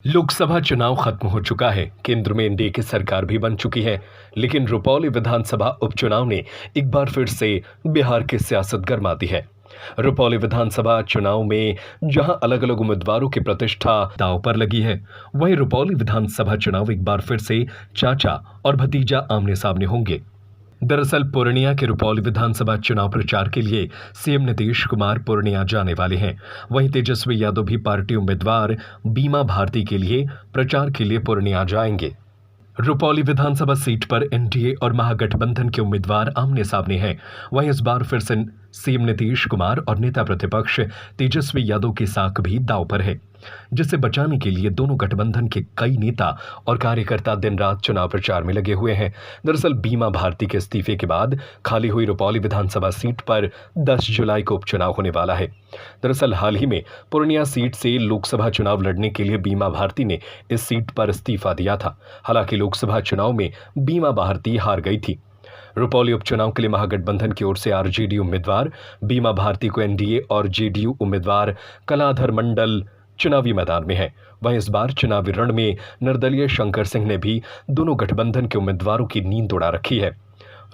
लोकसभा चुनाव खत्म हो चुका है। केंद्र में एनडीए की सरकार भी बन चुकी है, लेकिन रुपौली विधानसभा उपचुनाव ने एक बार फिर से बिहार की सियासत गरमा दी है। रुपौली विधानसभा चुनाव में जहां अलग अलग उम्मीदवारों की प्रतिष्ठा दांव पर लगी है, वहीं रुपौली विधानसभा चुनाव एक बार फिर से चाचा और भतीजा आमने सामने होंगे। दरअसल पूर्णिया के रुपौली विधानसभा चुनाव प्रचार के लिए सीएम नीतीश कुमार पूर्णिया जाने वाले हैं। वहीं तेजस्वी यादव भी पार्टी उम्मीदवार बीमा भारती के लिए प्रचार के लिए पूर्णिया जाएंगे। रुपौली विधानसभा सीट पर एनडीए और महागठबंधन के उम्मीदवार आमने सामने हैं। वहीं इस बार फिर से सीएम नीतीश कुमार और नेता प्रतिपक्ष तेजस्वी यादव की साख भी दांव पर है, जिसे बचाने के लिए दोनों गठबंधन के कई नेता और कार्यकर्ता दिन रात चुनाव प्रचार में लगे हुए हैं। दरअसल बीमा भारती के इस्तीफे के बाद खाली हुई रुपौली विधानसभा सीट पर 10 जुलाई को उपचुनाव होने वाला है। दरअसल हाल ही में पूर्णिया सीट से लोकसभा चुनाव लड़ने के लिए बीमा भारती ने इस सीट पर इस्तीफा दिया था। हालांकि लोकसभा चुनाव में बीमा भारती हार गई थी। रुपौली उपचुनाव के लिए महागठबंधन की ओर से आरजेडी उम्मीदवार बीमा भारती को एनडीए और जेडीयू उम्मीदवार कलाधर मंडल चुनावी मैदान में है। वहीं इस बार चुनावी रण में निर्दलीय शंकर सिंह ने भी दोनों गठबंधन के उम्मीदवारों की नींद उड़ा रखी है।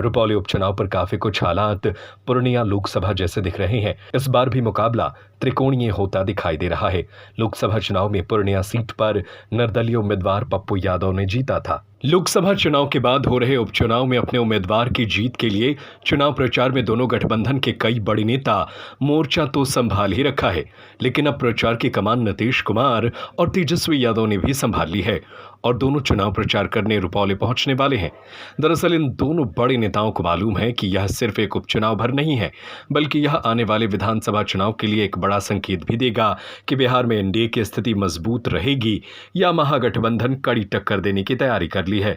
रुपौली उपचुनाव पर काफी कुछ हालात पूर्णिया लोकसभा जैसे दिख रहे हैं। इस बार भी मुकाबला त्रिकोणीय होता दिखाई दे रहा है। लोकसभा चुनाव में पूर्णिया सीट पर निर्दलीय उम्मीदवार पप्पू यादव ने जीता था। लोकसभा चुनाव के बाद हो रहे उपचुनाव में अपने उम्मीदवार की जीत के लिए चुनाव प्रचार में दोनों गठबंधन के कई बड़े नेता मोर्चा तो संभाल ही रखा है, लेकिन अब प्रचार की कमान नीतीश कुमार और तेजस्वी यादव ने भी संभाल ली है और दोनों चुनाव प्रचार करने रुपौली पहुंचने वाले हैं। दरअसल इन दोनों बड़े नेताओं को मालूम है कि यह सिर्फ एक उपचुनाव भर नहीं है, बल्कि यह आने वाले विधानसभा चुनाव के लिए एक बड़ा संकेत भी देगा कि बिहार में एनडीए की स्थिति मजबूत रहेगी या महागठबंधन कड़ी टक्कर देने की तैयारी कर ली है।